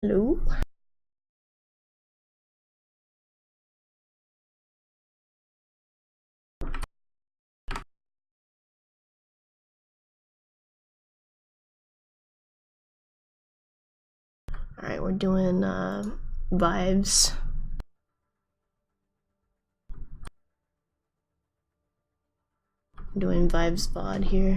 Hello. Alright, we're doing Vives. Doing Vives VOD here.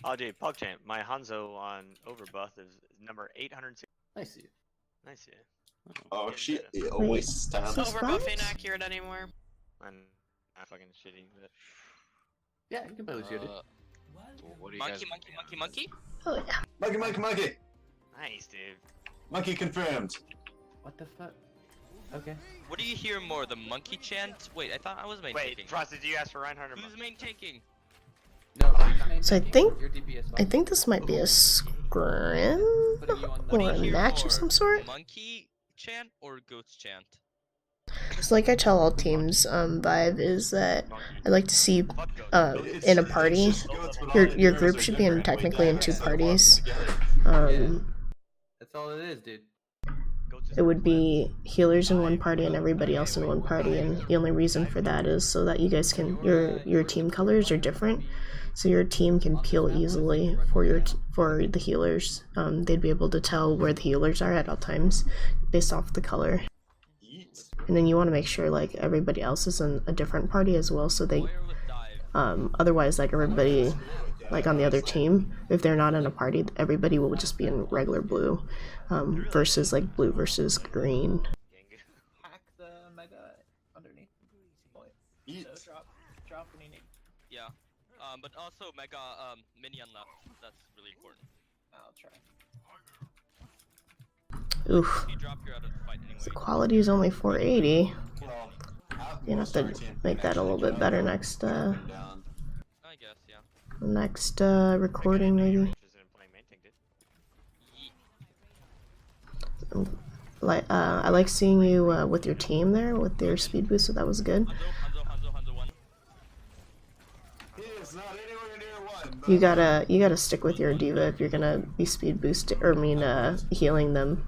Oh, dude, PogChamp, my Hanzo on Overbuff is number 860. I see it. I see it. Oh, she Wait, always stands. so- Overbuff ain't accurate anymore. I'm fucking shitty, but... Yeah, you can play Lucio, dude. What do you Monkey, guys monkey, monkey, monkey. Oh yeah. Monkey! Nice, dude. Monkey confirmed. What the fuck? Okay. What do you hear more, the monkey chant? Wait, I thought I was main Wait, taking. Frost, did you ask for Reinhardt or Who's main taking? No, he's main So I tanking. think- Your DPS I think this might be a scrim or a match of some sort. Monkey chant or goats chant? So like I tell all teams, Vive is that I like to see in a party. Your group should be in technically in two parties. That's all it is, dude. It would be healers in one party and everybody else in one party, and the only reason for that is so that you guys can your team colors are different, so your team can peel easily for the healers. They'd be able to tell where the healers are at all times based off the color, and then you want to make sure like everybody else is in a different party as well, so they Where with dive? otherwise like everybody like on the other team, if they're not in a party, everybody will just be in regular blue, versus like blue versus green. Hack the mega underneath point. So drop when you need. Yeah. But also mega minion left. That's really important. I'll try. Oof. If you drop, you're out of the fight anyway. The quality is only 480. Well, You have to make that a little bit better next I guess, yeah. recording maybe. Ye- I like seeing you with your team there with your speed boost, so that was good. Hanzo one. He is not anywhere near one. You gotta stick with your diva if you're gonna be speed boost or healing them.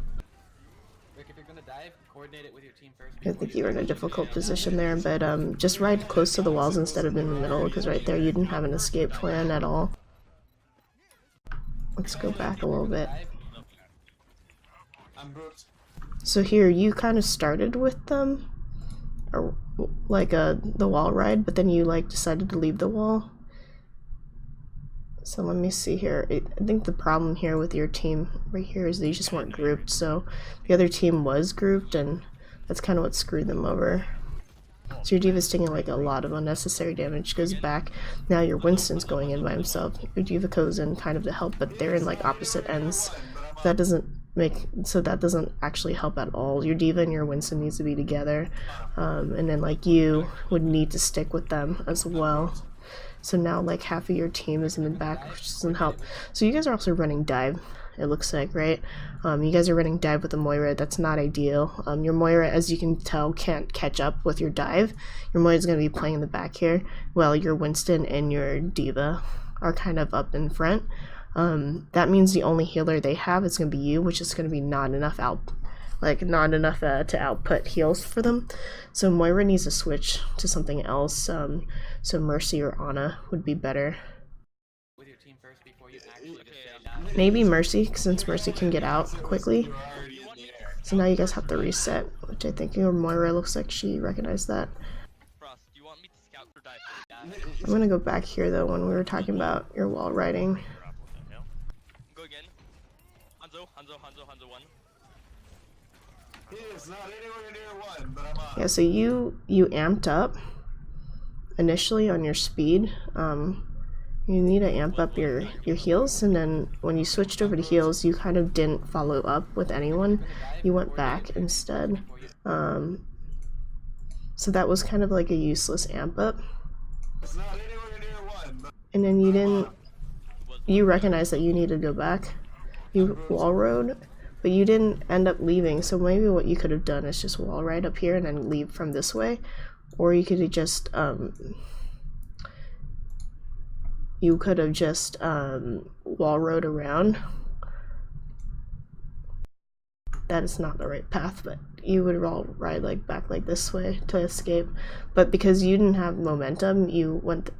Rick, if you're gonna dive, coordinate it with your team first. I think you were in a difficult position there, but just ride close to the walls instead of in the middle, because right there you didn't have an escape plan at all. Let's go back a little bit. I'm booked. So here, you kind of started with them, or like the wall ride, but then you like decided to leave the wall. So let me see here. I think the problem here with your team right here is they just weren't grouped. So the other team was grouped, and that's kind of what screwed them over. So your diva's taking like a lot of unnecessary damage. Goes back. Now your Winston's going in by himself. Your diva goes in kind of to help, but they're in like opposite ends. That doesn't actually help at all. Your diva and your Winston needs to be together, and then like you would need to stick with them as well. So now like half of your team is in the back, which doesn't help. So you guys are also running dive, it looks like, right? You guys are running dive with a Moira. That's not ideal. Your Moira, as you can tell, can't catch up with your dive. Your Moira's going to be playing in the back here, while your Winston and your diva are kind of up in front. That means the only healer they have is going to be you, which is going to be not enough to output heals for them. So Moira needs to switch to something else. So Mercy or Ana would be better. With your team first before you actually just say dive. Maybe Mercy, since Mercy can get out quickly. So now you guys have to reset, which I think your Moira looks like she recognized that. Frost, do you want me to scout or dive? I'm gonna go back here though when we were talking about your wall riding. Go again. Hanzo one. He is not anywhere near one, but I'm on. Yeah, so you amped up initially on your speed. You need to amp up your heals, and then when you switched over to heals, you kind of didn't follow up with anyone. You went back instead. So that was kind of like a useless amp up. It's not anywhere near one, but And then you recognized that you need to go back. You wall rode, but you didn't end up leaving, so maybe what you could have done is just wall ride up here and then leave from this way, or you could have just you could have just wall rode around. That is not the right path, but you would all ride like back like this way to escape. But because you didn't have momentum,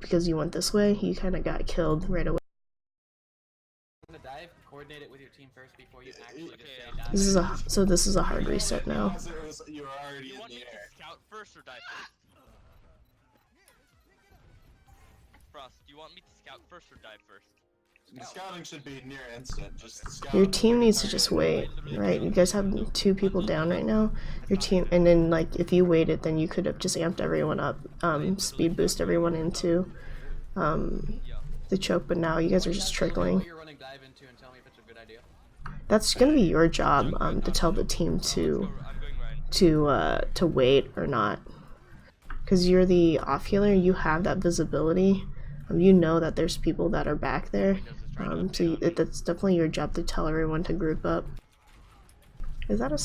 because you went this way, you kind of got killed right away. Gonna dive, coordinate it with your team first before you actually just say dive. This is a hard reset now. You were already You in want me the air. to scout first or dive first? Frost, do you want me to scout first or dive first? The scouting should be near instant. Just the Your scouting. team needs to just wait, right? You guys have 2 people down right now. Your team, and then like if you waited, then you could have just amped everyone up, speed boost everyone into the choke. But now you guys are just trickling. What you're running dive into and tell me if it's a good idea. That's gonna be your job to tell the team to wait or not, because you're the off healer. You have that visibility. You know that there's people that are back there. So that's definitely your job to tell everyone to group up. Is that your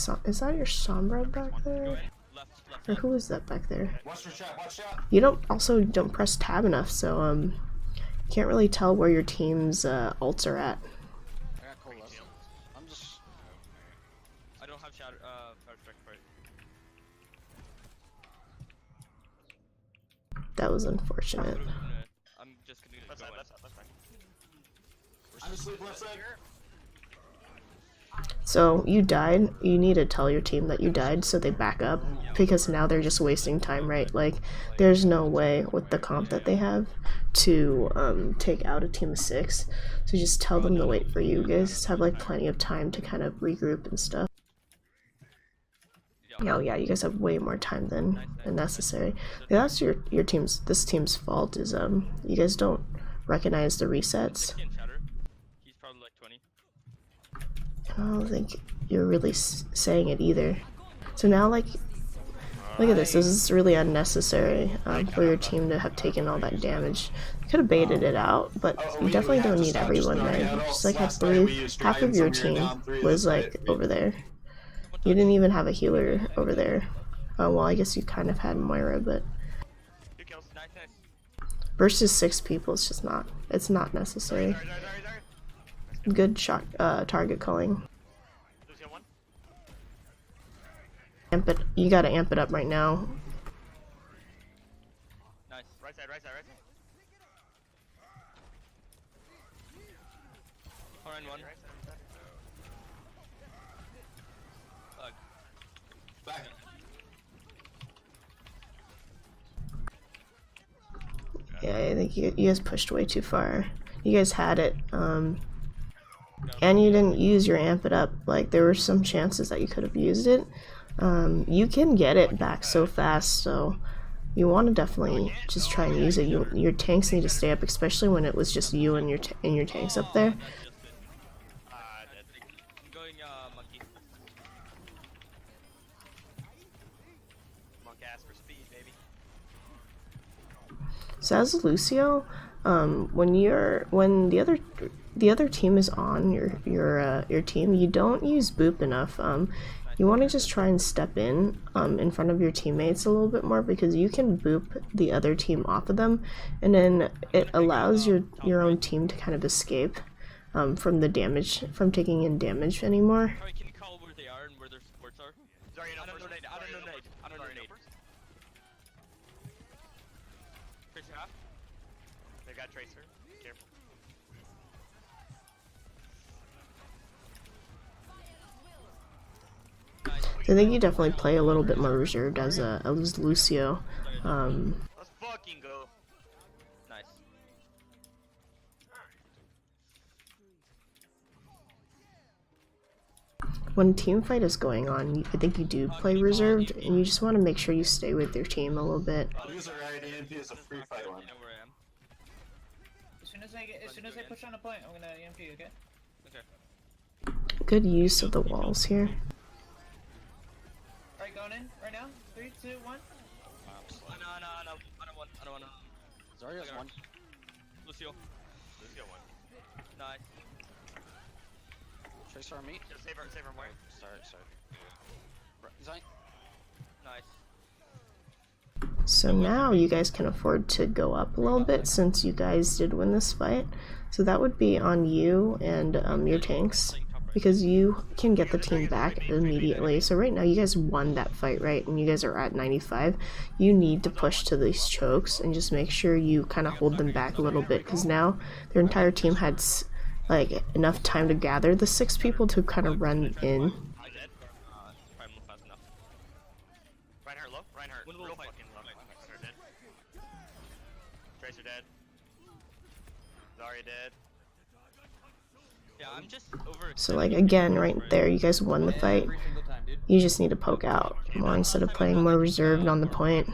Sombra back there? Or who is that back there? Watch your shot. Watch out. You don't press tab enough, so can't really tell where your team's ults are at. I got colas. I'm just. I don't have shatter, fire strike for it. That was unfortunate. I'm just gonna Left go side, in. left side, left side. I'm asleep left side. So you died. You need to tell your team that you died so they back up, because now they're just wasting time, right? Like there's no way with the comp that they have to take out a team of 6. So just tell them to wait for you. You guys have like plenty of time to kind of regroup and stuff. Oh yeah, you guys have way more time than necessary. Yeah, that's this team's fault is you guys don't recognize the resets. Can't shatter. He's probably like 20. I don't think you're really saying it either. So now, like, look at this. This is really unnecessary for your team to have taken all that damage. You could have baited it out, but you definitely don't need everyone there. You just like have half of your team was like over there. You didn't even have a healer over there. Well, I guess you kind of had Moira, but 2 kills. Nice, nice. versus 6 people, it's just not. It's not necessary. Sorry. Good shot, target calling. Lucio 1. Amp it. You gotta amp it up right now. Nice. Right side, right side, right side. Alright, one. Right side, right side. Back. Yeah, I think you guys pushed way too far. You guys had it, and you didn't use your amp it up. Like there were some chances that you could have used it. You can get it back so fast, so you want to definitely just try and use it. Your tanks need to stay up, especially when it was just you and your tanks up there. I'm going monkey. Monk ass for speed, baby. So as Lucio, when the other team is on your team, you don't use boop enough. You want to just try and step in front of your teammates a little bit more, because you can boop the other team off of them, and then it allows your own team to kind of escape from the damage, from taking in damage anymore. Sorry, can you call where they are and where their supports are? Sorry, I don't know nade. I don't know nade. I don't know nade. Tracer half. They got Tracer. Careful. So I think you definitely play a little bit more reserved as Lucio. Let's fucking go. Nice. When a team fight is going on, I think you do play reserved, and you just want to make sure you stay with your team a little bit. User right EMP is a free fight one. You know where I am. As soon as I push on a point, I'm gonna EMP you, okay? Okay. Good use of the walls here. Alright, going in right now. 3, 2, 1. No. I don't want to. Zarya's one. Lucio. Lucio 1. Nice. Tracer on me. Just save her more. Sorry. Zion. Nice. So now you guys can afford to go up a little bit since you guys did win this fight. So that would be on you and your tanks, because you can get the team back immediately. So right now you guys won that fight, right? And you guys are at 95. You need to push to these chokes and just make sure you kind of hold them back a little bit, because now their entire team had like enough time to gather the 6 people to kind of run in. Reinhardt low. Reinhardt real fucking low. Reinhardt dead. Tracer dead. Zarya dead. Yeah, I'm just over. So like again, right there, you guys won the fight. You just need to poke out more instead of playing more reserved on the point.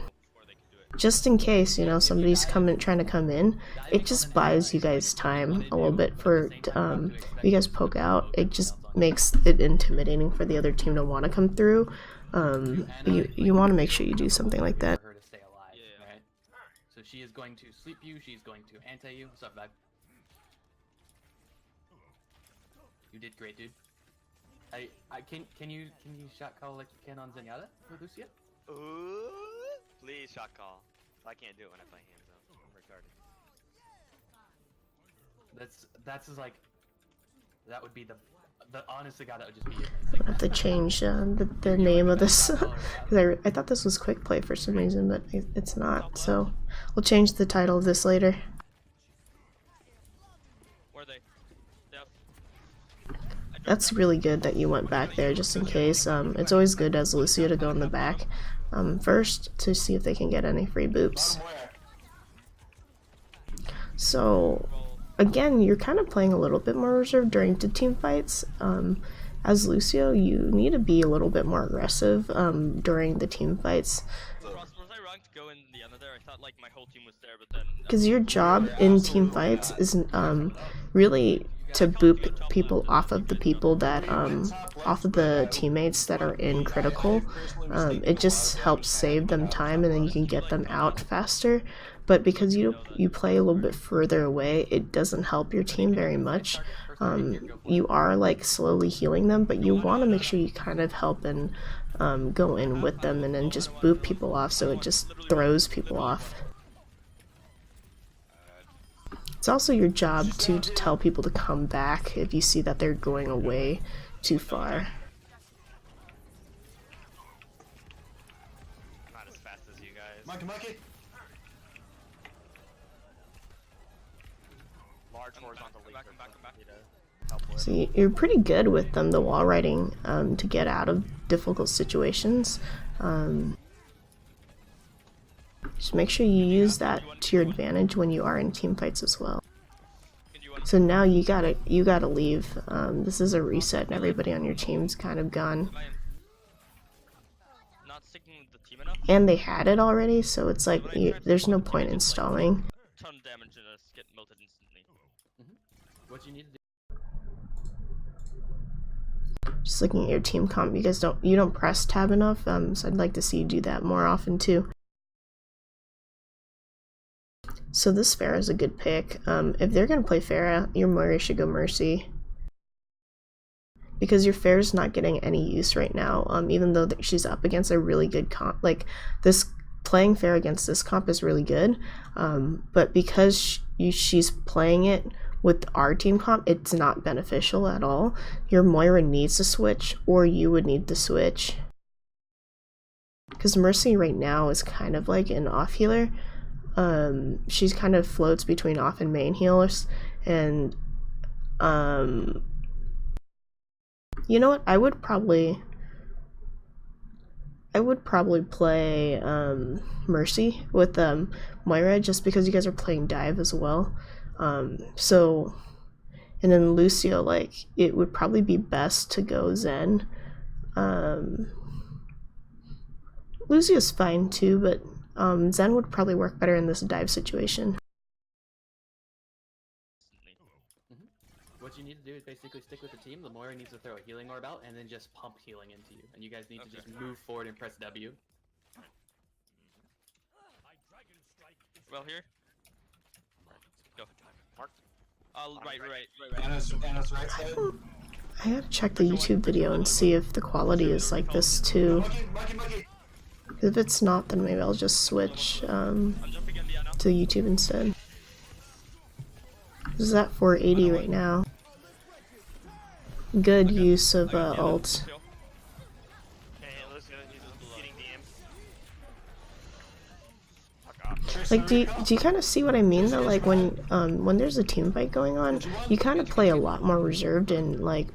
Just in case, you know, somebody's trying to come in, it just buys you guys time a little bit for if you guys poke out. It just makes it intimidating for the other team to want to come through. You want to make sure you do something like that. Her to stay alive, right? So she is going to sleep you. She's going to anti you. What's up, Vibe? You did great, dude. Can you shot call like you can on Zenyatta or Lucia? Ooh, please shot call. I can't do it when I play hands though. I'm retarded. That's just like, that would be the honest to God, that would just be it. Like, I have to change the name of this because I thought this was quick play for some reason, but it's not. So we'll change the title of this later. Where are they? That's really good that you went back there just in case. It's always good as Lucio to go in the back first to see if they can get any free boops. So again, you're kind of playing a little bit more reserved during the team fights. As Lucio, you need to be a little bit more aggressive during the team fights. Was I wrong to go in the end of there? I thought like my whole team was there, but then. Because your job in team fights is really to boop people off of the people that off of the teammates that are in critical. It just helps save them time, and then you can get them out faster. But because you play a little bit further away, it doesn't help your team very much. You are like slowly healing them, but you want to make sure you kind of help and go in with them and then just boop people off, so it just throws people off. It's also your job to tell people to come back if you see that they're going away too far. Not as fast as you guys. Monkey. Large horizontal leap. Come back. So you're pretty good with the wall riding to get out of difficult situations. Just make sure you use that to your advantage when you are in team fights as well. So now you gotta leave. This is a reset, and everybody on your team's kind of gone. Not sticking with the team enough. And they had it already, so it's like there's no point in stalling. Ton of damage and us get melted instantly. what you need to do. Just looking at your team comp, you guys don't press tab enough, so I'd like to see you do that more often too. So this Pharah is a good pick. If they're gonna play Pharah, your Moira should go Mercy, because your Pharah's not getting any use right now. Even though she's up against a really good comp, like this playing Pharah against this comp is really good. But because she's playing it with our team comp, it's not beneficial at all. Your Moira needs to switch, or you would need to switch. Because Mercy right now is kind of like an off healer. She's kind of floats between off and main healers, and you know what? I would probably play Mercy with Moira, just because you guys are playing dive as well. So, and then Lucio, like, it would probably be best to go Zen. Lucio's fine too, but Zen would probably work better in this dive situation. What you need to do is basically stick with the team. The Moira needs to throw a healing orb out and then just pump healing into you. And you guys need to just move forward and press W. Well, here. Go. Mark. Right. Anna's right side. I gotta check the YouTube video and see if the quality is like this too. Monkey. If it's not, then maybe I'll just switch I'm jumping in the air now. to YouTube instead. This is at 480 right now. Good use of ult. Okay, Lucio, he's eating DM. Fuck off. Like, do you kind of see what I mean though? Like when there's a team fight going on, you kind of play a lot more reserved and like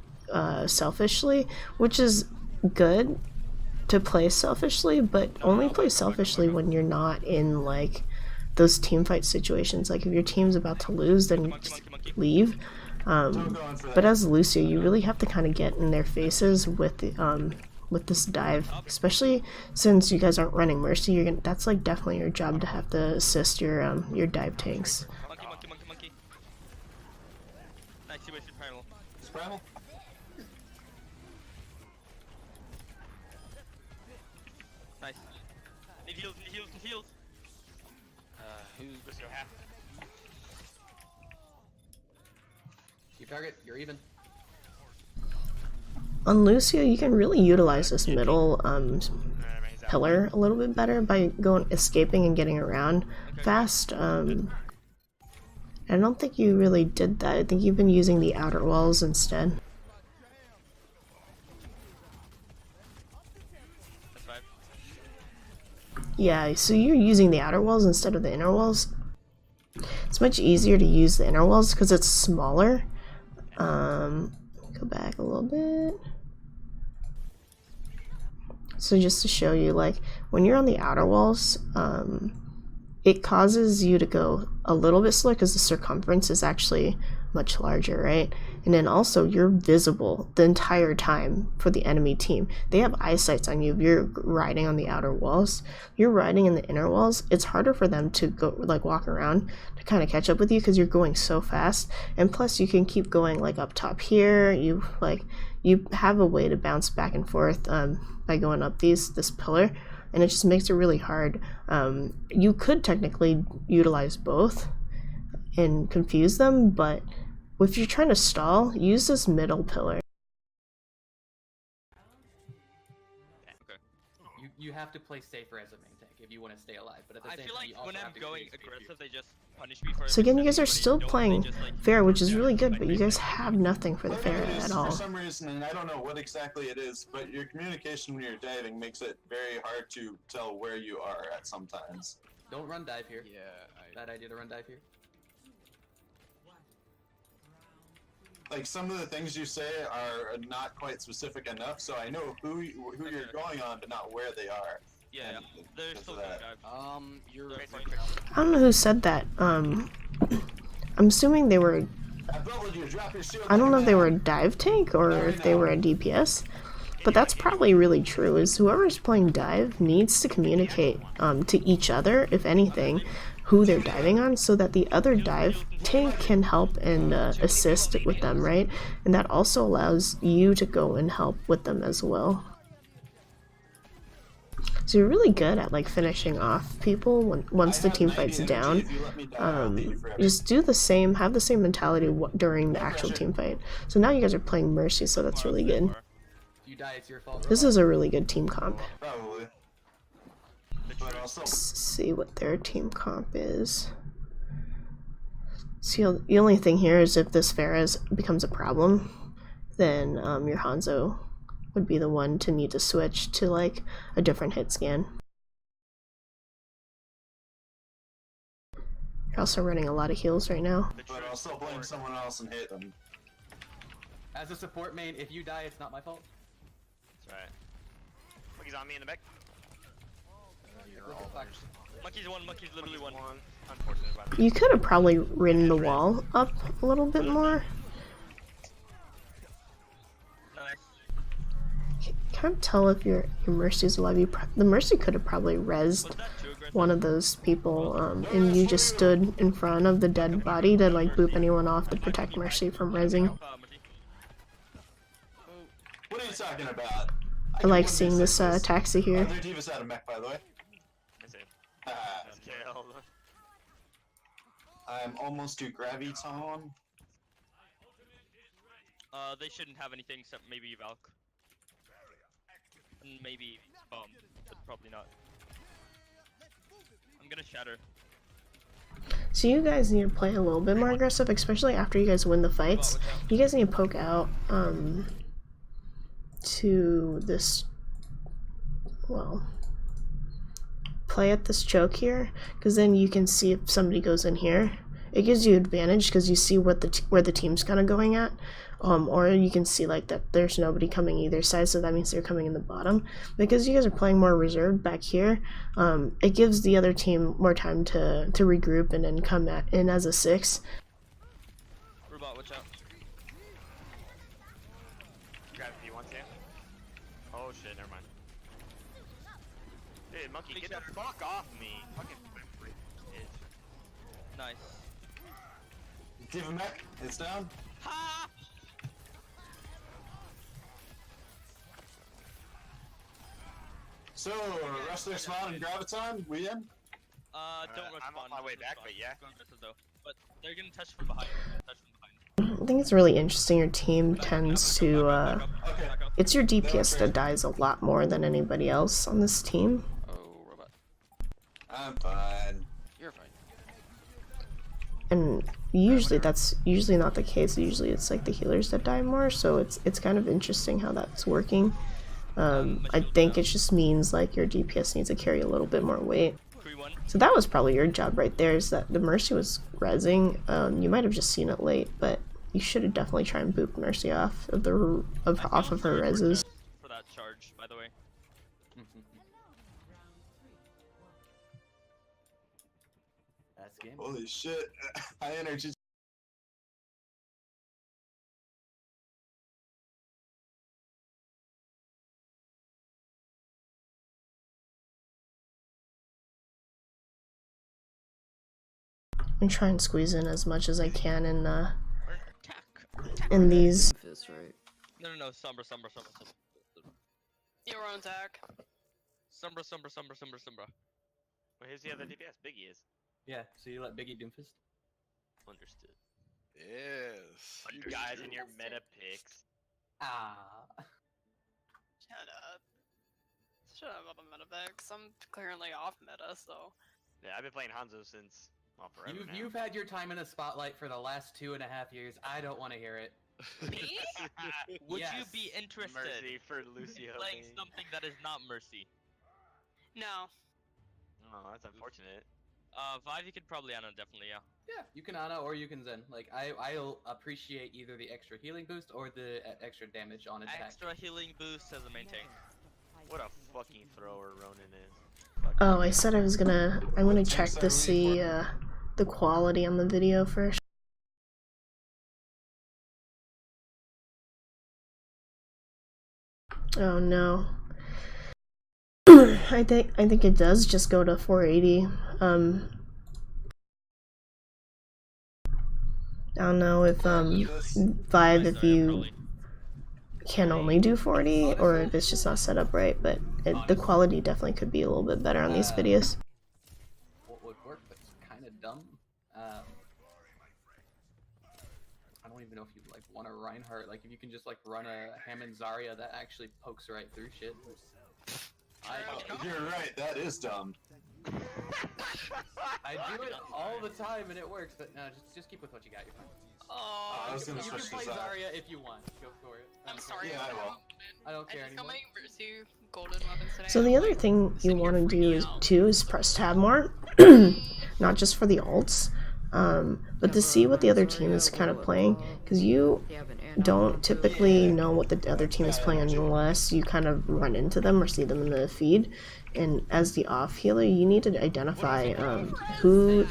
selfishly, which is good to play selfishly, but only play selfishly when you're not in like those team fight situations. Like if your team's about to lose, then just leave. But as Lucio, you really have to kind of get in their faces with the, with this dive, especially since you guys aren't running Mercy. That's like definitely your job to have to assist your dive tanks. Monkey. Nice, you wasted primal. Primal? Nice. Need heals. Who's Lucio half. You target, you're even. On Lucio, you can really utilize this middle He's out. pillar a little bit better by escaping and getting around fast. I don't think you really did that. I think you've been using the outer walls instead. That's 5. Yeah, so you're using the outer walls instead of the inner walls. It's much easier to use the inner walls because it's smaller. Go back a little bit. So just to show you, like, when you're on the outer walls, it causes you to go a little bit slower because the circumference is actually much larger, right? And then also you're visible the entire time for the enemy team. They have eyesights on you if you're riding on the outer walls. You're riding in the inner walls, it's harder for them to go like walk around to kind of catch up with you because you're going so fast. And plus you can keep going like up top here. You have a way to bounce back and forth by going up this pillar, and it just makes it really hard. You could technically utilize both and confuse them, but if you're trying to stall, use this middle pillar. You have to play safer as a main tank if you want to stay alive. But at the I same feel time, like you also when I'm have to going create space aggressive, they just punish me for So again, you guys are everything, still but they playing just, like, fair, which is really good, like, but you guys have nothing for the What it fair is, at for all. some reason, and I don't know what exactly it is, but your communication when you're diving makes it very hard to tell where you are at sometimes. Don't run dive here. Yeah, Bad idea to run dive here. Like some of the things you say are not quite specific enough, so I know who you're going on, but not where they are. Yeah, And they're because still of going that. dive. you're. I don't know who said that. I'm assuming they were. Ability to drop your shield I don't know if they now. were a dive tank or if they were a DPS, but that's probably really true. Is whoever's playing dive needs to communicate to each other, if anything, who they're diving on, so that the other dive tank can help and assist with them, right? And that also allows you to go and help with them as well. So you're really good at like finishing off people once the team fight's down. Just do the same, have the same mentality during the actual team fight. So now you guys are playing Mercy, so that's really good. If you die, it's your fault. This is a really good team comp. Probably. But also, Let's see what their team comp is. So the only thing here is if this Pharah becomes a problem, then your Hanzo would be the one to need to switch to like a different hit scan. You're also running a lot of heals right now. but I'll still blame someone else and hit them. As a support main, if you die, it's not my fault. That's right. Monkey's on me in the back. Monkey's literally one. Unfortunate about that. You could have probably ridden the wall up a little bit more. Nice. Can't tell if your Mercy's alive. The Mercy could have probably rezzed Was that too aggressive? one of those people, and you just stood in front of the dead body to like boop anyone off to protect Mercy from rezzing. Monkey. What are you talking about? I like seeing this taxi here. Their D.Va's out of mech, by the way. I see. Ah, Killed. I'm almost to Graviton. They shouldn't have anything except maybe Valk. And maybe Bomb, but probably not. I'm gonna shatter. So you guys need to play a little bit more aggressive, especially after you guys win the fights. You guys need to poke out to this, well, play at this choke here, because then you can see if somebody goes in here. It gives you advantage because you see what where the team's kind of going at, or you can see like that there's nobody coming either side, so that means they're coming in the bottom. Because you guys are playing more reserved back here, it gives the other team more time to regroup and then come in as a 6. Robot, watch out. Grab if you want to. Oh shit, never mind. Dude, monkey, get the fuck off me! Fucking bitch. Nice. Give him back. It's down. Ha! So, Wrestler Spawn and Graviton, we in? Don't rush I'm on my way back, but yeah. Go aggressive though. But they're gonna touch from behind. I think it's really interesting. Your team tends to it's your DPS that dies a lot more than anybody else on this team. Oh, robot. I'm fine. You're fine. And usually that's not the case. Usually it's like the healers that die more, so it's kind of interesting how that's working. I think it just means like your DPS needs to carry a little bit more weight. So that was probably your job right there, is that the Mercy was rezzing. You might have just seen it late, but you should have definitely tried and boop Mercy off of her rezzes. For that charge, by the way. That's game. Holy shit. High energy. And try and squeeze in as much as I can in these. Fist, right? No, Sombra. Your own attack. Sombra. Well, here's the other DPS. Biggie is. Yeah, so you let Biggie Doomfist? Understood. Yes. You guys in your meta picks. Ah. Shut up. Shut up about the meta picks. I'm currently off meta, so. Yeah, I've been playing Hanzo since, well, forever now. You've had your time in the spotlight for the last 2.5 years. I don't want to hear it. Me? Would you Yes. be interested Mercy for Lucio. in playing something that is not Mercy? No. Oh, that's unfortunate. Vive, you could probably Ana, definitely, yeah. Yeah, you can Ana or you can Zen. Like, I'll appreciate either the extra healing boost or the extra damage on attack. Extra healing boost as a main tank. What a fucking thrower Ronan is. Oh, I said I'm gonna check to see the quality on the video first. Oh no. I think it does just go to 480. I don't know if Vive, if you can only do 40 or if it's just not set up right, but the quality definitely could be a little bit better on these videos. What would work, but it's kind of dumb. I don't even know if you'd like want a Reinhardt. Like if you can just like run a Hammond Zarya that actually pokes right through shit. You're right, that is dumb. I do it all the time and it works, but no, just keep with what you got. You're fine. Oh, I was gonna You can switch play this up. Zarya if you want. Go for it. I'm sorry. Yeah, I will. I don't care I just got anymore. my Mercy golden weapons today. So the other thing you want to do is press tab more, not just for the ults, but to see what the other team is kind of playing, because you don't typically know what the other team is playing unless you kind of run into them or see them in the feed. And as the off healer, you need to identify who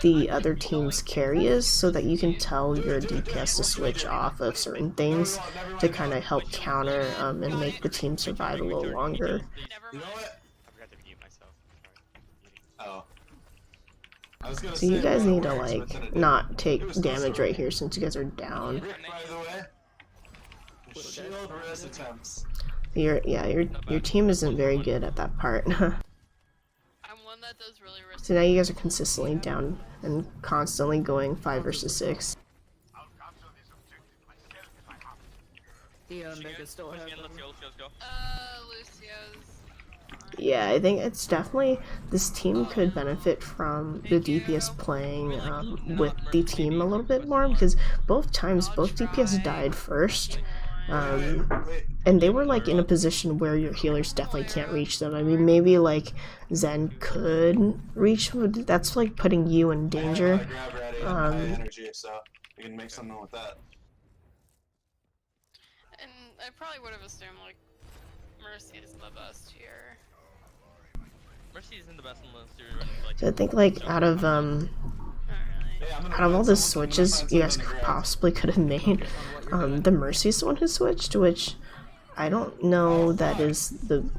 the other team's carry is, so that you can tell your DPS to switch off of certain things to kind of help counter and make the team survive a little longer. You know what? I forgot to mute myself. Sorry. Oh. I was gonna So you say, guys well, need to it works, but like then it not take It was still damage sorry. right here since you guys are down. Rick, by the way. Shield res attempts. Your team isn't very good at that part. I'm one that does really risky. So now you guys are consistently down and constantly going 5 versus 6. The Mega still Push has in, let's go. Lucio's. Yeah, I think it's definitely, this team could benefit from the DPS playing with the team a little bit more, because both times both DPS died first, and they were like in a position where your healers definitely can't reach them. I mean, maybe like Zen could reach, but that's like putting you in danger. I have grab ready and high energy, so we can make something with that. And I probably would have assumed like Mercy is the best here. Mercy isn't the best unless you're running like. So I think like out of Not really. all the switches you guys possibly could have made, the Mercy's the one who switched, which I don't know that is the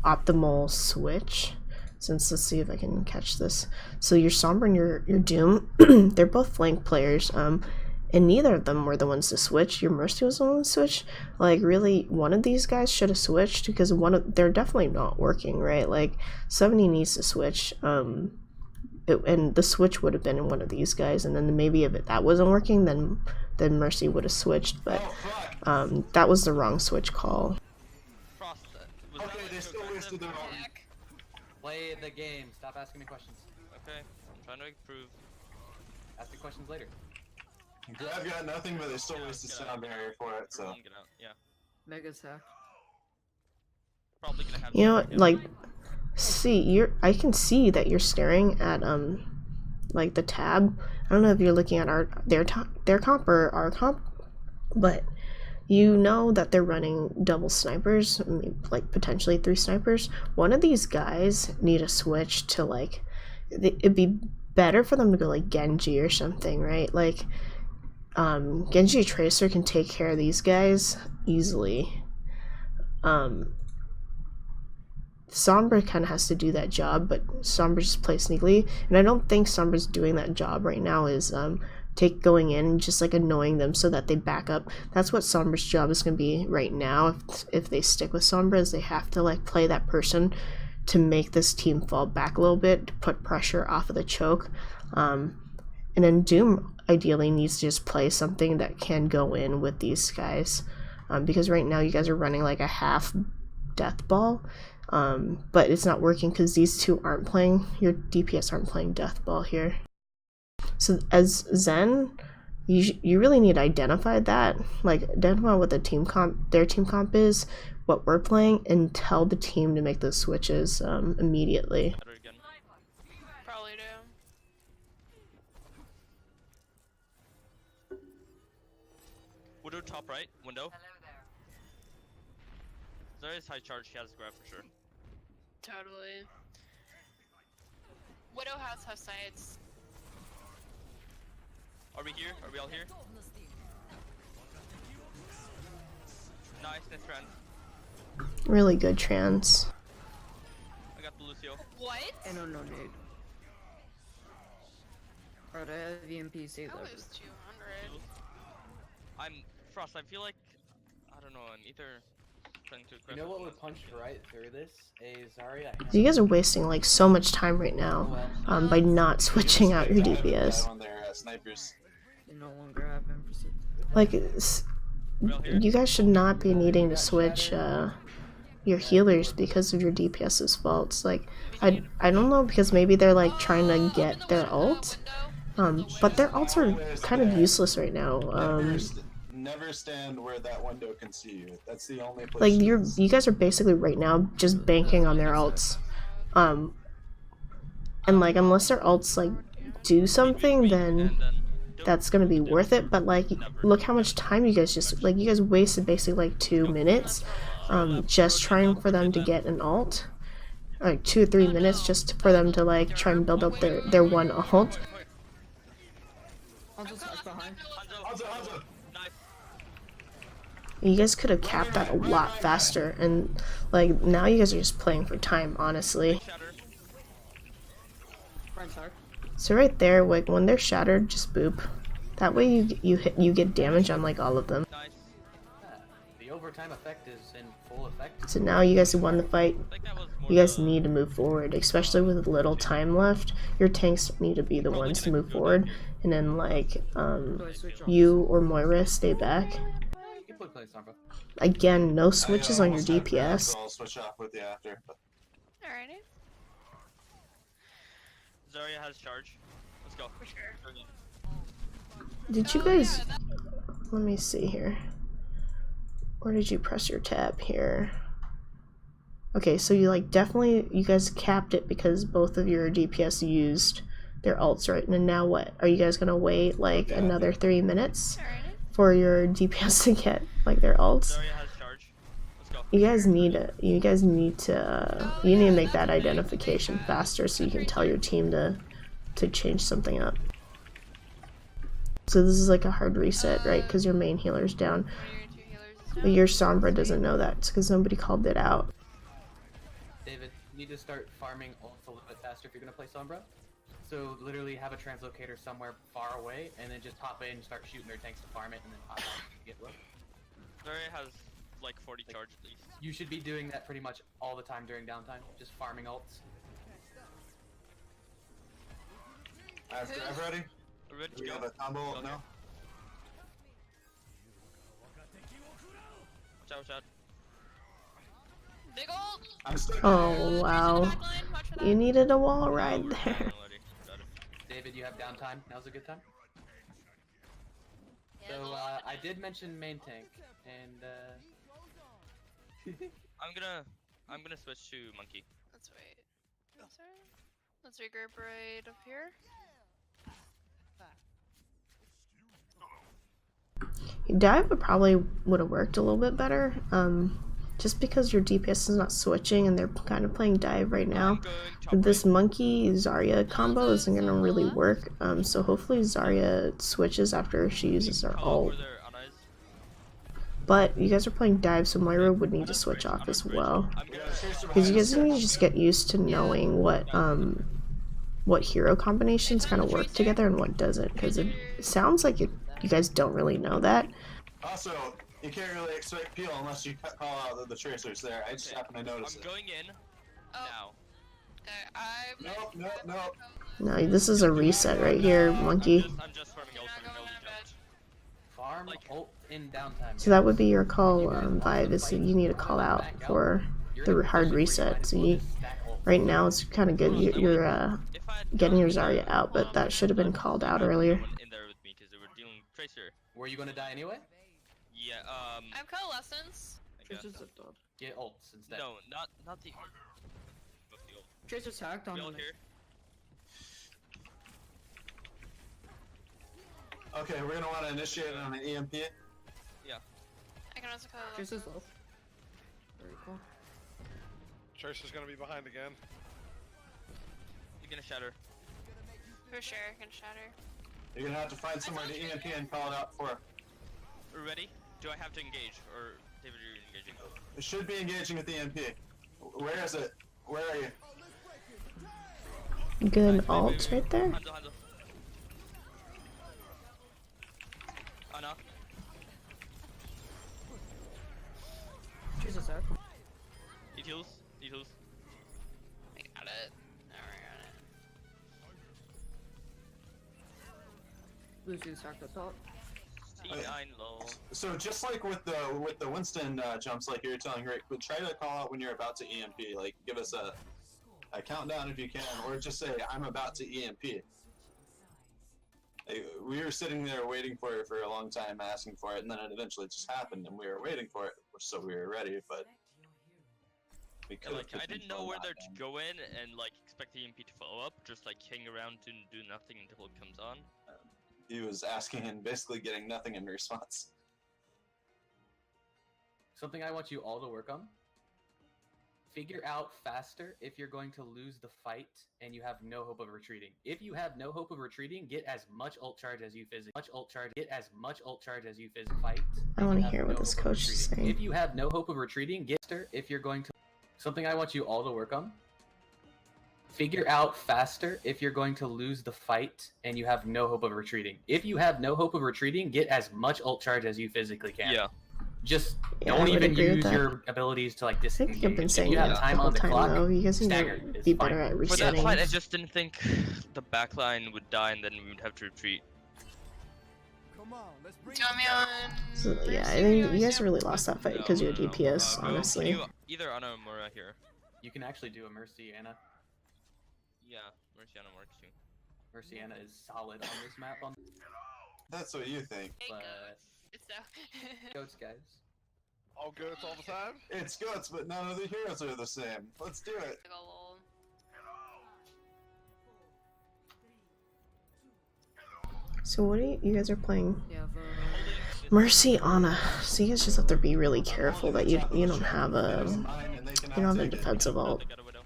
optimal switch. Since, let's see if I can catch this. So your Sombra and your Doom, they're both flank players, and neither of them were the ones to switch. Your Mercy was the one to switch. Like, really, one of these guys should have switched, because they're definitely not working, right? Like, 70 needs to switch, and the switch would have been in one of these guys, and then maybe if that wasn't working, then Mercy would have switched, but that was the wrong switch call. Frost, was Okay, that they still wasted their own. Heck. Play the game. Stop asking me questions. Okay, I'm trying to improve. Ask me questions later. I've got nothing, but they still wasted sound barrier for it, so. Everyone get out. Yeah. Mega's hacked. Probably gonna have. You know what, like, see, I can see that you're staring at, like, the tab. I don't know if you're looking at their comp or our comp, but you know that they're running double snipers, like, potentially 3 snipers. One of these guys need a switch to, like, it'd be better for them to go, like, Genji or something, right? Like, Genji Tracer can take care of these guys easily. Sombra kind of has to do that job, but Sombra just plays sneakily, and I don't think Sombra's doing that job right now, is going in and just like annoying them so that they back up. That's what Sombra's job is going to be right now. If they stick with Sombra, is they have to like play that person to make this team fall back a little bit, to put pressure off of the choke. And then Doom ideally needs to just play something that can go in with these guys, because right now you guys are running like a half death ball, but it's not working because these two aren't playing, your DPS aren't playing death ball here. So as Zen, you really need to identify that, like identify what their team comp is, what we're playing, and tell the team to make those switches immediately. Better again. Probably do. Widow top right window. There is high charge. She has grab for sure. Totally. Widow has her sides. Are we here? Are we all here? Nice, nice trend. Really good trans. I got the Lucio. What? I don't know, dude. Alright, I have EMP saved That up. was 200. I'm Frost. I feel like I don't know. I'm either trying to. You know what would punch right through this? A Zarya. You guys are wasting like so much time right now by not switching out your DPS. On their snipers. They no longer have emphasis. Like, you guys should not be needing to switch your healers because of your DPS's faults. Like, I don't know, because maybe they're like trying to get their ult, but their ults are kind of useless right now. Never stand where that window can see you. That's the only place. Like you guys are basically right now just banking on their ults, and like unless their ults like do something, then that's gonna be worth it. But like, look how much time you guys you guys wasted basically like 2 minutes, just trying for them to get an ult, like 2 or 3 minutes just for them to like try and build up their one ult. I'll just back behind. Hanzo. Nice. You guys could have capped that a lot faster, and like now you guys are just playing for time, honestly. Shatter. Friend's hard. So right there, like when they're shattered, just boop. That way you get damage on like all of them. Nice. The overtime effect is in full effect. So now you guys have won the fight. I think that was more You guys the- need to move forward, especially with little time left. Your tanks need to be the ones to move forward, and then like Do I switch on? you or Moira stay back. You can play Sombra. Again, no switches on your DPS. So I'll switch off with you after. But Alrighty. Zarya has charge. Let's go. For sure. Did you Oh, guys? yeah, that- Let me see here. Where did you press your tab here? Okay, so you like definitely you guys capped it because both of your DPS used their ults, right? And now what? Are you guys gonna wait like another 3 minutes Alrighty. for your DPS to get like their ults? Zarya has charge. Let's go. You guys need it. You guys need to. You need to make that that's what I identification think, faster so you can agreed. tell your team to change something up. So this is like a hard reset, right? Because your main healer's down. One of your two healers is But down. your Sombra doesn't know that. It's because nobody called it out. David, you need to start farming ults a little bit faster if you're gonna play Sombra. So literally have a translocator somewhere far away, and then just hop in and start shooting their tanks to farm it, and then hop out and get low. Zarya has like 40 charge at least. You should be doing that pretty much all the time during downtime, just farming ults. I've ready. We're ready to We go. have a combo Okay. now. Watch out, watch out. Big ult. I'm stuck. Oh wow. Backline, watch for that. You needed a wall Oh, right we're there. down already. Got it. David, you have downtime. Now's a good time. Yeah, So the ult. I did mention main tank, and I'm gonna switch to monkey. Let's wait. Sorry. Let's regroup right up here. Dive probably would have worked a little bit better. Just because your DPS is not switching and they're kind of playing dive right now. I'm going top This right. monkey Zarya combo isn't gonna really work. So hopefully Zarya switches after she uses her Call out ult. where their Ana is. But you guys are playing dive, so Moira would need to switch off as well. I'm gonna Because you guys need to just get used to knowing what hero combinations kind of work together and what doesn't. Because it sounds like you guys don't really know that. Also, you can't really expect peel unless you call out the tracers there. I just happen to notice I'm it. going in Oh, now. okay, Nope. No, this is a reset right here, monkey. I'm just farming ult for no jump. farm Like- ult in downtime. So that would be your call, Vive, is that you need to call out for the hard reset. So you, right now it's kind of good. You're If I had getting your done Zarya out, but that should have been called out earlier. someone in there with me because they were dealing with tracer. Were you gonna die anyway? Yeah. I have coalescence. I guess. Get ults instead. No, not the. Both the ult. Tracer's hacked on We all him. here. Okay, we're gonna want to initiate it on an EMP. I can also coalesce. Tracer's low. Very cool. Tracer's gonna be behind again. You're gonna shatter. For sure, I can shatter. You're gonna have to find somewhere to EMP and call it out for. We're ready? Do I have to engage or David? You're engaging. It should be engaging with EMP. Where is it? Where are you? Good ult right there. Handle. Ana. Tracer's hacked. Need heals. Need heals. I got it. Now we got it. Lucian's hacked up top. C9 low. So just like with the Winston jumps, like you were telling Rick, but try to call out when you're about to EMP. Like give us a countdown if you can, or just say I'm about to EMP. Like, we were sitting there waiting for it for a long time, asking for it, and then it eventually just happened, and we were waiting for it, so we were ready. But we Yeah, could. like I didn't know whether to go in and like expect the EMP to follow up, just like hang around and do nothing until it comes on. He was asking and basically getting nothing in response. Something I want you all to work on. Figure out faster if you're going to lose the fight and you have no hope of retreating. If you have no hope of retreating, get as much ult charge as you physically fight. I want to hear what this coach is saying. If you have no hope of retreating, get faster if you're going to. Something I want you all to work on. Figure out faster if you're going to lose the fight and you have no hope of retreating. If you have no hope of retreating, get as much ult charge as you physically can. Yeah. Just Yeah, I don't would even agree with use that. your abilities to like I disengage. think I've been If saying you have that the time whole on the time clock, though. You guys need stagger to is be fine. better at For that resetting. fight, I just didn't think the backline would die and then we would have to retreat. Do you want me on? So, yeah, I Mercy, think or you guys Sam? really lost that fight because of your No. DPS, Can honestly. you either Ana or Mora here. You can actually do a Mercy Anna. Yeah, Marciano works too. Mercy Anna is solid on this map. That's what you think. Hey, But goats. So goats, guys. All goats all the time? It's goats, but none of the heroes are the same. Let's do it. Like a little- So what are you guys are playing? Yeah, Mercy Anna. So you guys just have to be really careful that you don't have a Mine, and they cannot you don't have a take it. defensive ult. They got a widow.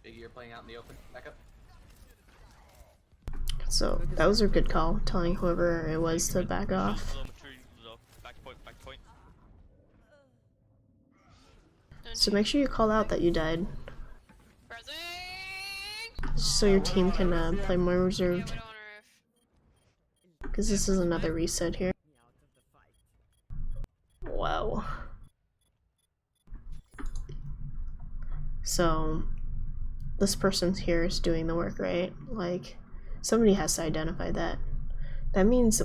Biggie, you're playing out in the open. Back up. So that was a good call, telling whoever it was to back off. Low, maturity low. Back point, back point. So make sure you call out that you died, Pressing! so your team can play more Yeah, reserved. we don't wanna Because this is another reset here. Wow. So this person here is doing the work, right? Like, somebody has to identify that. That means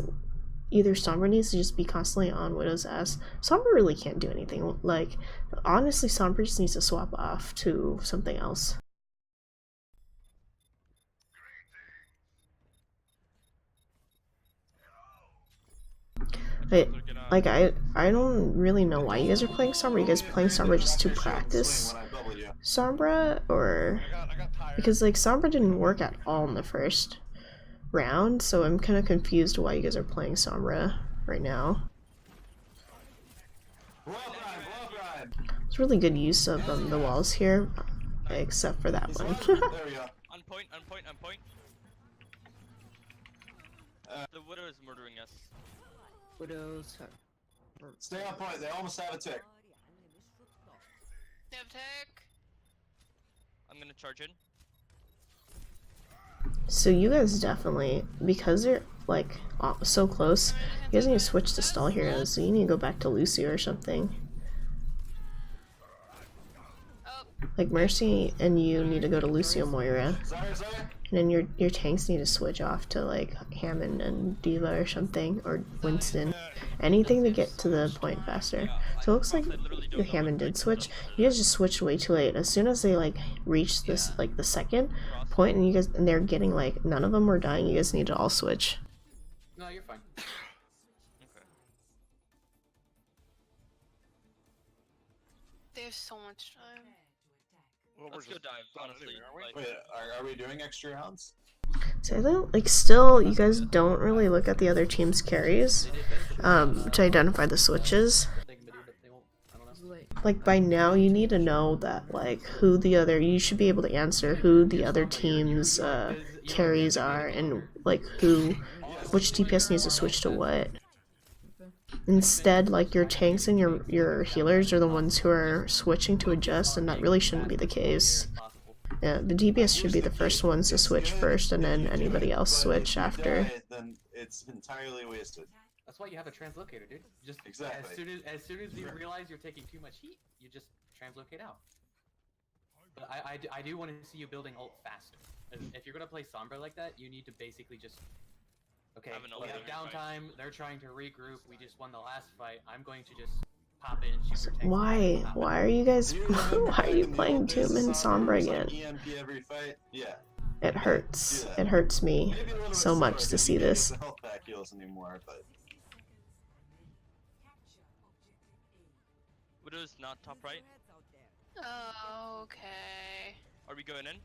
either Sombra needs to just be constantly on Widow's ass. Sombra really can't do anything. Like, honestly, Sombra just needs to swap off to something else. I don't really know why you guys are playing Sombra. You guys playing Sombra just to practice When I bubble you. Sombra, or I got tired. because like Sombra didn't work at all in the first round, so I'm kind of confused why you guys are playing Sombra right now. Blow up Ryan, blow up Ryan. It's really good use of the walls here, except for that He's one. left. There we go. On point, on point, on point. The widow is murdering us. Widows. Stay on point. They almost have a tick. Nip tick. I'm gonna charge in. So you guys definitely, because they're like so close, you guys need to switch to stall heroes. So you need to go back to Lucio or something. Oh, Like Mercy and you need to go to Lucio Moira, Sorry. and then your tanks need to switch off to like Hammond and Diva or something, or Winston. Anything to get to the point faster. So it looks like your Hammond did switch. You guys just switched way too late. As soon as they like reached this like the second point, and you guys and they're getting like none of them were dying, you guys need to all switch. No, you're fine. Okay. they have so much time. Well, Let's go just dive, done honestly. anyway, aren't we? Like, Wait, are we doing extra rounds? So I don't like still you guys don't really look at the other team's carries to identify the switches. They can do, but they won't. I don't know. Late. Like by now you need to know that like who the other you should be able to answer who the other team's carries are, and like which DPS needs to switch to what. Instead, like your tanks and your healers are the ones who are switching to adjust, and that really shouldn't be the case. Possible. Yeah, the DPS should be the first ones to switch first, and then anybody else But switch if you after. die, then it's entirely wasted. That's why you have a translocator, dude. Just Exactly. as soon as you realize you're taking too much heat, you just translocate out. But I do want to see you building ult faster. If you're gonna play Sombra like that, you need to basically just. Okay, Have an we have ult every downtime. They're trying to regroup. We just won the last fight. I'm going to just pop in, shoot your tank. Why? Why are you guys? Do you remember Why are you back in the playing old days, Doom and Sombra was like again? EMP every fight? Yeah. It hurts. It hurts me Maybe a little bit so slower, much to because see you can't this. use the health pack heals anymore, but widow's not top right. Oh, okay. Are we going in?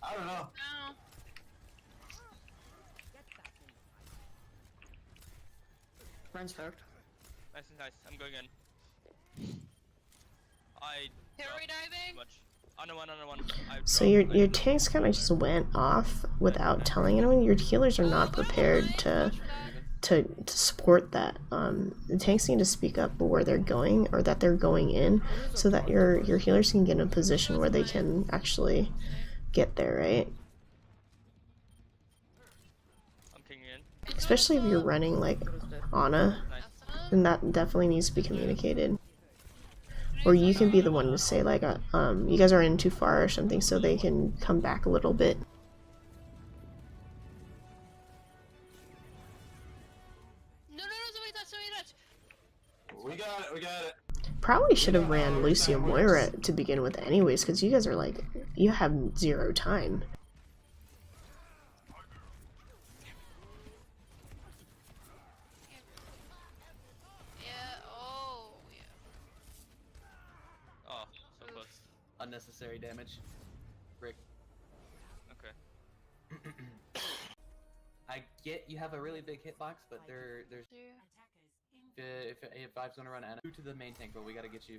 I don't know. No. Friends hurt. Nice and nice. I'm going in. I Here are we dropped diving? too much. On one. So your tanks kind of just went off without telling anyone. Your healers are not prepared to support that. The tanks need to speak up where they're going, or that they're going in, so that your healers can get in a position where they can actually get there, right? I'm kicking in. Especially if you're running like Ana, Nice. then that definitely needs to be communicated. Or you can be the one to say like, you guys are in too far or something, so they can come back a little bit. No, somebody touch, somebody We got it. We got it. Probably should have ran Lucio Moira to begin with anyways, because you guys are like, you have 0 time. Yeah. Oh. Yeah. Oh, so close. Unnecessary damage. Rick. Okay. I get you have a really big hitbox, but there's if Vive's gonna run Ana to the main tank, but we gotta get you.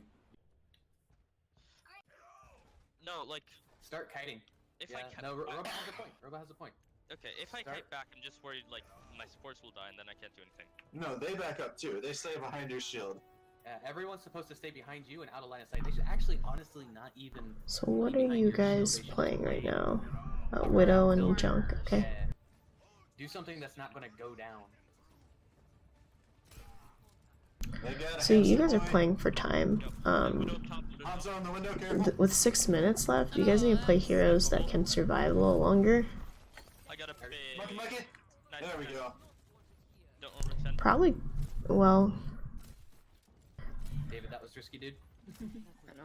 No, like Start kiting. if Yeah, I kite no, back, Robo has a point. Robo has a point. okay, if I Start- kite back, I'm just worried like my supports will die and then I can't do anything. No, they back up too. They stay behind your shield. Everyone's supposed to stay behind you and out of line of sight. They should actually, honestly, not even. So what be are behind you your shield. guys They should playing be right playing- now? Widow and Don't- Junk, okay. Yeah. Do something that's not gonna go down. They got a So you hamster guys are point. playing for time. Widow top, Widow top. Hanzo in the window, careful. With 6 minutes left, you guys need to play heroes that can survive a little longer. I got a big. Monkey, monkey. Nice There we go. Don't overextend. Probably, well, David, that was risky, dude. I know.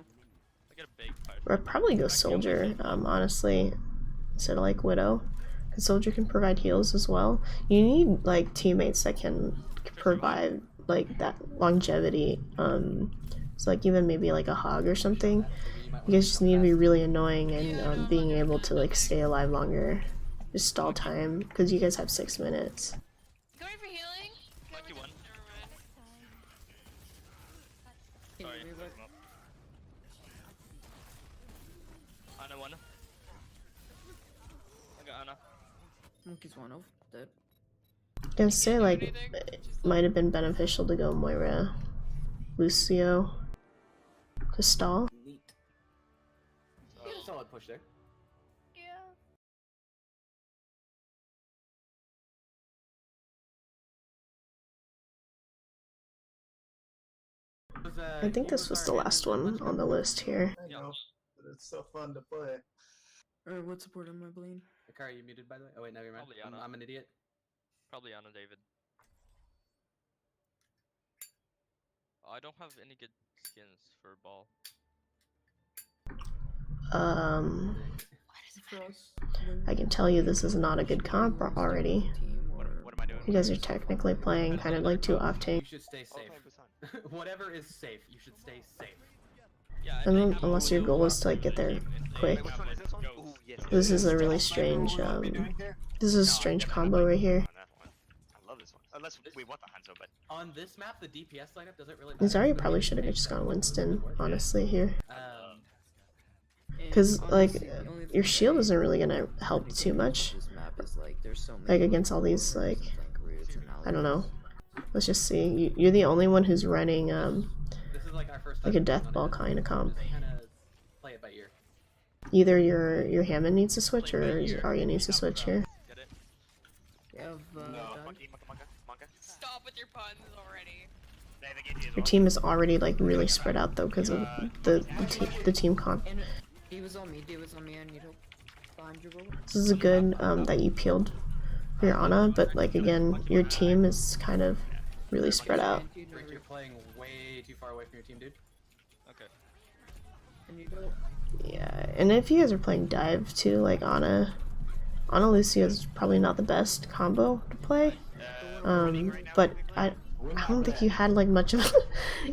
I got a big fire. I'd probably go Soldier, honestly, instead of like Widow. Because Soldier can provide heals as well. You need like teammates that can provide like that longevity. So like even maybe like a Hog or something. You guys just need to be really annoying and being able to like stay alive longer. Just stall time, because you guys have 6 minutes. Going for healing. Monkey one. Can Sorry. you reload? Ana one. I got Ana. Monkey's 1-0. Dead. I can say like it might have been beneficial to go Moira, Lucio, to stall. Neat. You had a solid push there. Yeah. I think this was the last one on the list here. I know, but it's so fun to play. What support am I playing? Akari, you muted by the way? Oh wait, never mind. Probably Ana. I'm an idiot. Probably Ana David. I don't have any good skins for ball. I can tell you this is not a good comp already. What am I doing? You guys are technically playing kind of like 2 You Octane. should stay safe. Okay, Busan. Whatever is safe, you should stay safe. Yeah, Unless your goal is to like get there quick. Wait, which one is this one? Ooh, yes. This is a really strange, this is a strange combo right here. On that one. I love this one. Unless we want the Hanzo, but On this map, the DPS lineup doesn't really. Zarya probably should have just gone Winston, honestly, here. Um, Because, like, your shield isn't really gonna help too much. This map is like there's so many Like, against all these, like, routes and I don't know. Let's just see. You're the only one who's running, this is like our first. like time a death on ball it. kind of comp. Just kinda play it by ear. Either your Hammond needs to switch or Arya needs to switch here. Get it? You have No. done? monkey, monkey. Stop with your puns already. They gave you as Your well. team is already, like, really spread out, though, because of the team comp. And he was on me. I need help behind your bullet. This is a good, that you peeled for your Ana, but, like, again, your team is kind of really spread out. Rick, you're playing way too far away from your team, dude. Okay. Can you go? Yeah, and if you guys are playing dive too, like Ana Lucio is probably not the best combo to play. But I don't think you had like much of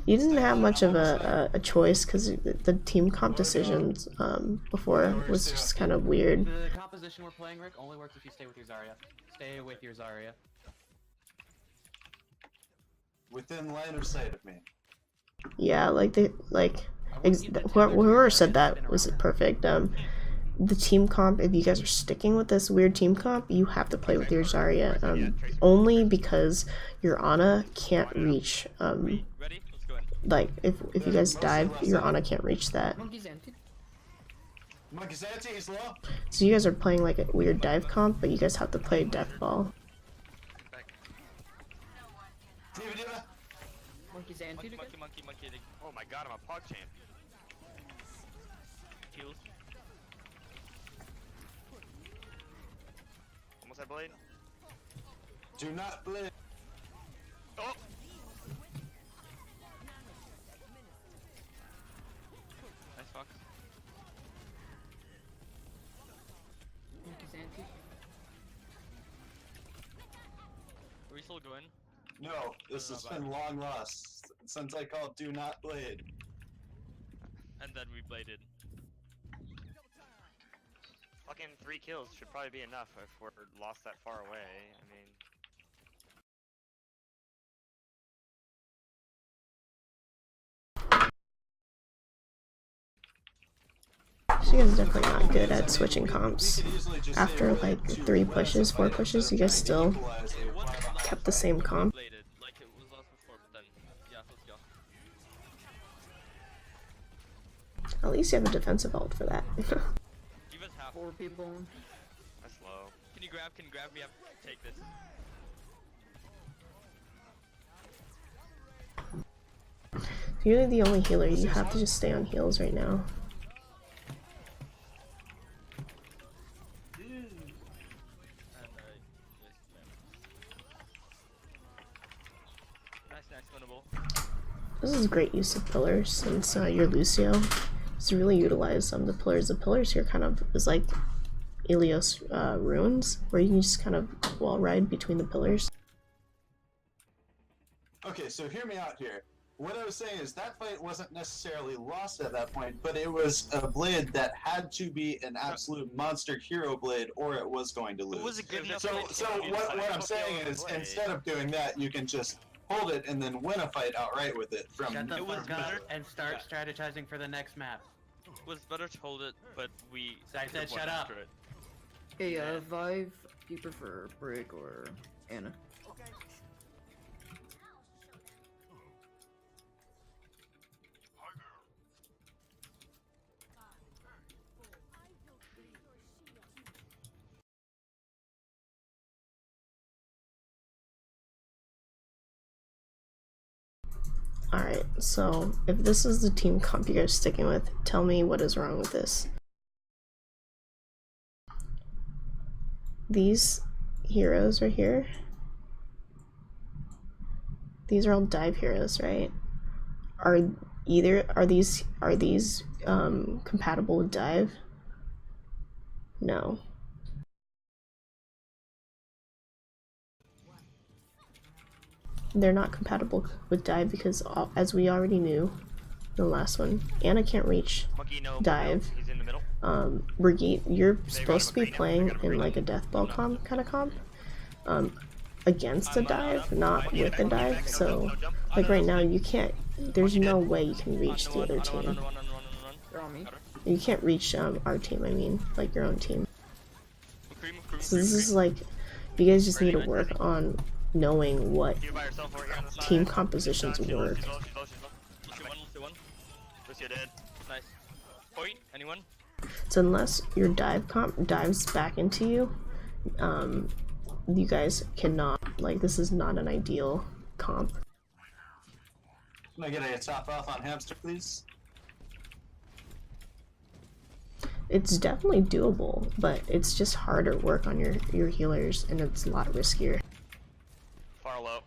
you didn't have much of a choice because the team comp decisions before was just kind of weird. The composition we're playing, Rick, only works if you stay with your Zarya. Stay with your Zarya. Within line of sight of me. Yeah, like whoever said that was perfect. The team comp, if you guys are sticking with this weird team comp, you have to play with your Zarya. Only because your Ana can't reach. Ready? Let's go in. Like if you guys dive, your Ana can't reach that. Monkey's empty. Monkey's anti, he's low. So you guys are playing like a weird dive comp, but you guys have to play death ball. Diva. Monkey's anti. Monkey. Oh my god, I'm a pog champ. Heals. Almost had blade. Do not blink. Oh! still going? No, this has been long lost since I called do not blade. And then we bladed. Fucking 3 kills should probably be enough if we're lost that far away. I mean, She is definitely not good at switching comps. After like 3 pushes, 4 pushes, you guys still kept the same comp. Bladed, like it was last before, but then, yeah, let's go. At least you have a defensive ult for that. Give us half. 4 people. that's low. Can you grab me up? Take this. If you're the only healer, you have to just stay on heals right now. Nice, winnable. This is great use of pillars since you're Lucio. To really utilize some of the pillars. The pillars here kind of is like Ilios runes, where you can just kind of wall ride between the pillars. Okay, so hear me out here. What I was saying is that fight wasn't necessarily lost at that point, but it was a blade that had to be an absolute monster hero blade, or it was going to lose. It was a good enough So what I'm saying is, instead of doing that, you can just hold it and then win a fight outright with it. From Shut the It was fuck up better- and start strategizing for the next map. It was better to hold it, but we. So I said could've won shut up. after it. Hey, Vive, do you prefer Brick or Anna? Alright, so if this is the team comp you guys are sticking with, tell me what is wrong with this. These heroes right here, these are all dive heroes, right? Are these compatible with dive? No. They're not compatible with dive because, as we already knew, the last one, Anna can't reach Monkey, no. dive. He's in the middle. Brigitte, you're supposed to be playing in like a death ball comp kind of comp, against a dive, not with a dive. So, like right now, you can't. There's no way you can reach the other team. They're on me. You can't reach our team. I mean, like your own team. So this is like, you guys just need to work on knowing what You by yourself over here on the side. team compositions She's low, work. she's low, she's low, she's low. Lucio one. Lucio dead. Nice. Point. Anyone? So unless your dive comp dives back into you, you guys cannot, like, this is not an ideal comp. Can I get a top off on hamster, please? It's definitely doable, but it's just harder work on your healers, and it's a lot riskier. Far low.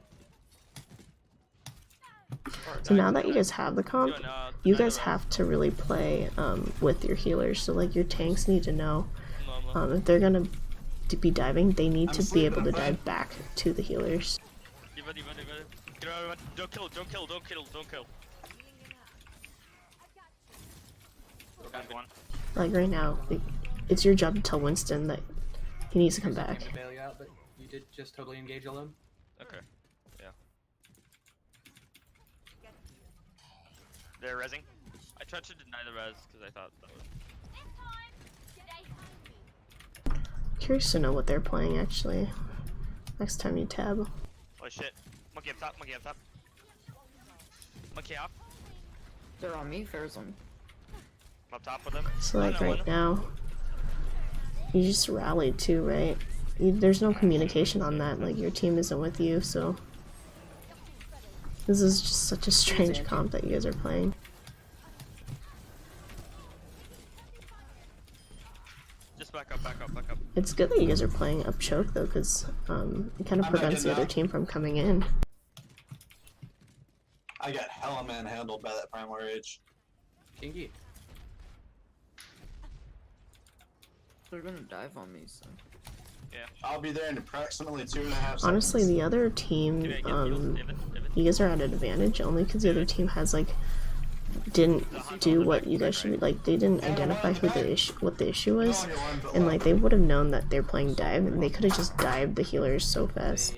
So now that you guys have the comp, you guys have to really play with your healers. So like your tanks need to know if they're gonna be diving, they need to be able to dive back to the healers. Diva. Get out of it. Don't kill. Got one. Like right now, it's your job to tell Winston that he needs to come back. To bail you out, but you did just totally engage alone. Okay. Yeah. They're rezzing. I tried to deny the res because I thought that was. Curious to know what they're playing actually. Next time you tab. Holy shit. Monkey up top, monkey up top. Monkey off. They're on me, Fair's on. I'm up top with them. So like right now, you just rallied too, right? There's no communication on that. Like your team isn't with you, so this is just such a strange comp that you guys are playing. Just back up. It's good that you guys are playing up choke though, because it kind of prevents the other team from coming in. I got hella manhandled by that Primal Rage. Kingy. They're gonna dive on me, so. I'll be there in approximately 2.5 seconds. Honestly, the other team, you guys are at an advantage only because the other team has like didn't do what you guys should be like. They didn't identify who the issue, what the issue was, and like they would have known that they're playing dive, and they could have just dived the healers so fast.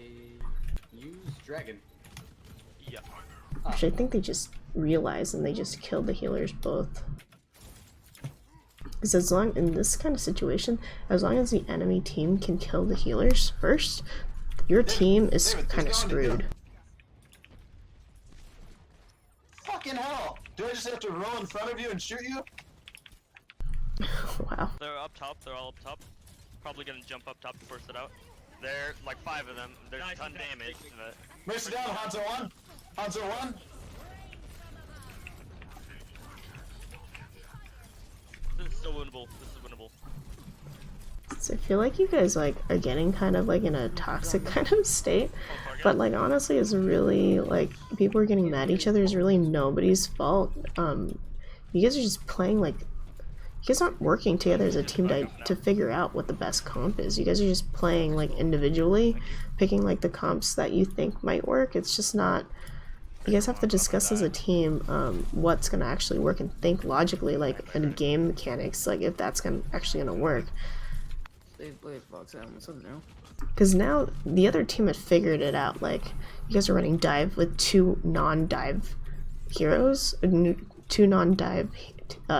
Use dragon. Yeah. Which I think they just realized, and they just killed the healers both. Because as long in this kind of situation, as long as the enemy team can kill the healers first, your team is kind of screwed. Fucking hell! Do I just have to roll in front of you and shoot you? Wow. They're up top. They're all up top. Probably gonna jump up top to force it out. They're like 5 of them. There's a ton damage. But... Mercy down, Hanzo 1! Hanzo 1! This is still winnable. This is winnable. So I feel like you guys like are getting kind of like in a toxic kind of state, but like honestly it's really like people are getting mad at each other. It's really nobody's fault. You guys are just playing like you guys aren't working together as a team to figure out what the best comp is. You guys are just playing like individually, picking like the comps that you think might work. It's just not. You guys have to discuss as a team what's gonna actually work and think logically, like in game mechanics, like if that's actually gonna work. Because now the other team had figured it out. Like you guys are running dive with 2 non-dive heroes, 2 non-dive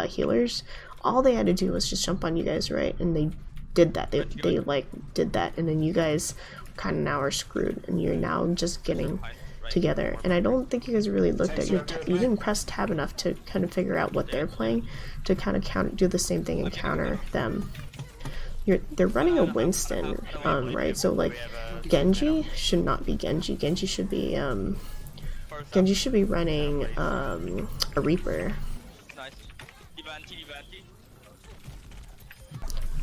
healers. All they had to do was just jump on you guys, right? And they did that. They like did that, and then you guys kind of now are screwed, and you're now just getting together. And I don't think you guys really looked at your you didn't press tab enough to kind of figure out what they're playing to kind of do the same thing and counter them. They're running a Winston, right? So like Genji should not be Genji. Genji should be running a Reaper. Nice. Divanti.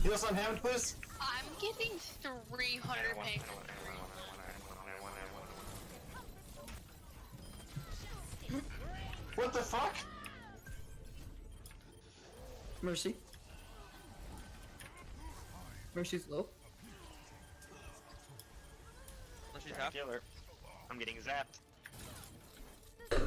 Heals on Hammond, please. I'm getting 300 ping. What the fuck? Mercy. Mercy's low. She's half. I'm getting zapped.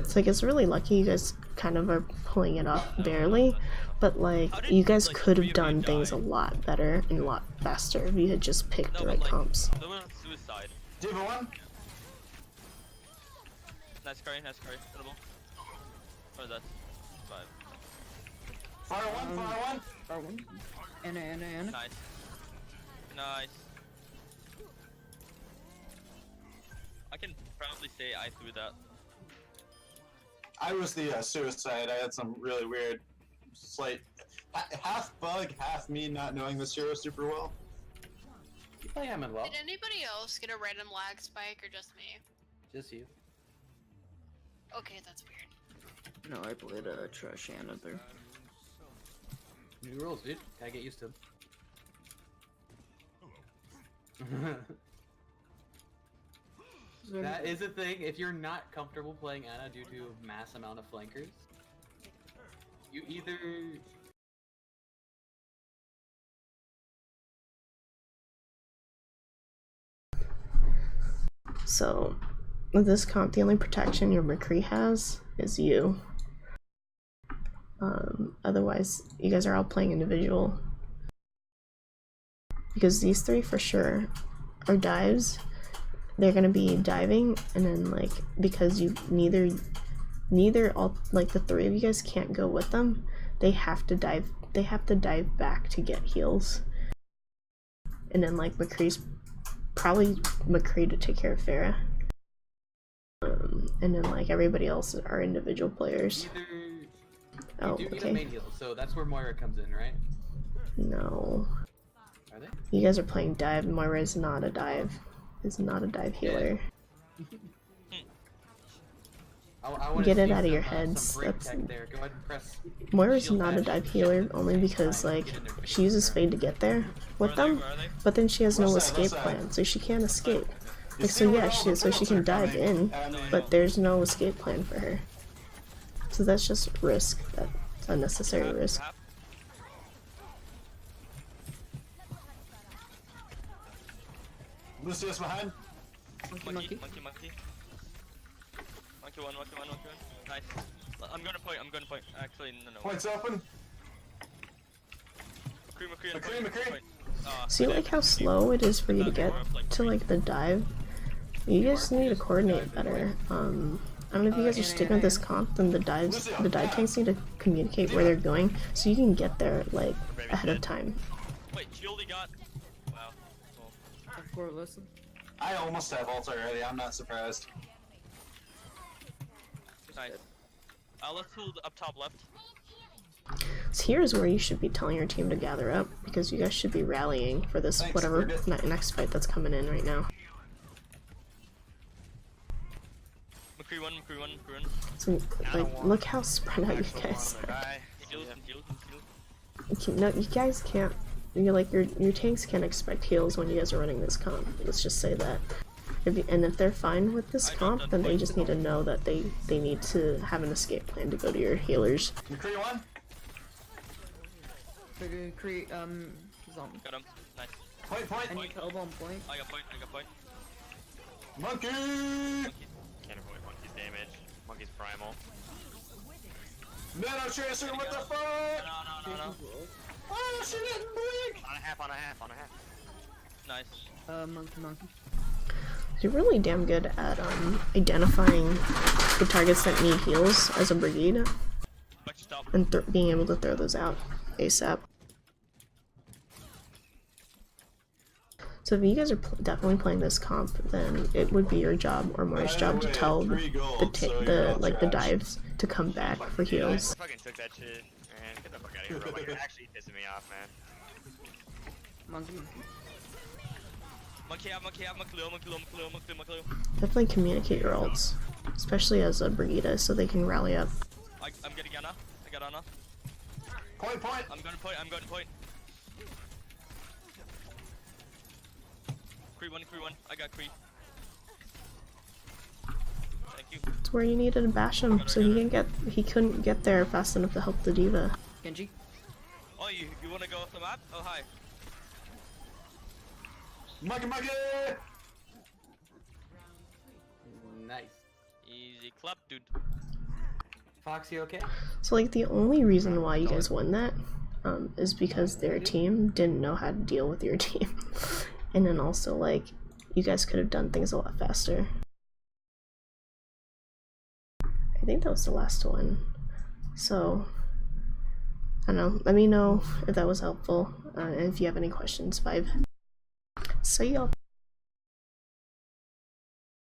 It's like it's really lucky you guys kind of are pulling it off barely, but like you guys could have done things a lot better and a lot faster if you had just picked the right comps. There was suicide. Diva 1. Nice carry. Winnable. Or that's 5. Fire 1. Fire 1. Anna. Nice. I can proudly say I threw that. I was the suicide. I had some really weird, slight, half bug, half me not knowing this hero super well. You play Hammond well. Did anybody else get a random lag spike or just me? Just you. Okay, that's weird. No, I played trash Anna there. New rules, dude. Gotta get used to them. That is a thing. If you're not comfortable playing Anna due to a mass amount of flankers, you either... So with this comp, the only protection your McCree has is you. Otherwise, you guys are all playing individual. Because these 3 for sure are dives. They're gonna be diving, and then like because you neither all like the 3 of you guys can't go with them. They have to dive. They have to dive back to get heals. And then like McCree's probably McCree to take care of Farah. And then like everybody else are individual players. You do need a main heal, so that's where Moira comes in, right? No. Are they? You guys are playing dive. Moira is not a dive. Is not a dive healer. Get it out of your heads. That's... Moira's not a dive healer only because like she uses Fade to get there with them, but then she has no escape plan, so she can't escape. Like so yeah, she can dive in, but there's no escape plan for her. So that's just risk. That's unnecessary risk. Lucio's behind. Monkey. Monkey one. Nice. I'm gonna point. Actually, no. Points open. McCree. See like how slow it is for you to get to like the dive? You guys need to coordinate better. I don't know if you guys are sticking with this comp, then the dive tanks need to communicate where they're going so you can get there like ahead of time. Wait, she only got. Wow. Cool. Listen. I almost have ult already, I'm not surprised. Nice. Let's hold up top left. So here's where you should be telling your team to gather up, because you guys should be rallying for this whatever next fight that's coming in right now. McCree one. So, like, look how spread out you guys are. No, you guys can't. You're like your tanks can't expect heals when you guys are running this comp. Let's just say that. If they're fine with this comp, then they just need to know that they need to have an escape plan to go to your healers. McCree one. McCree, he's on. Got him. Nice. Point. I need to elbow on point. I got point. Monkey! Can't avoid Monkey's damage. Monkey's primal. Nano Tracer, what the fuck? No. Oh, she didn't blink! On a half. Nice. Monkey. You're really damn good at identifying the targets that need heals as a brigade and being able to throw those out ASAP. So if you guys are definitely playing this comp, then it would be your job or Mars' job to tell the dives to come back for heals. I fucking took that shit, man. Get the fuck out of here, bro. Like, you're actually pissing me off, man. Monkey. Definitely communicate your ults, especially as a Brigida, so they can rally up. I'm getting Anna. I got Anna. Point! I'm going point. Cree one. I got Cree. Thank you. It's where you needed to bash him, so he couldn't get there fast enough to help the diva. Genji. Oh, you wanna go off the map? Oh, hi. Monkey! Nice. Easy clap, dude. Fox, you okay? So like the only reason why you guys won that is because their team didn't know how to deal with your team. And then also like you guys could have done things a lot faster. I think that was the last one. So I don't know, let me know if that was helpful and if you have any questions. Vive. See y'all.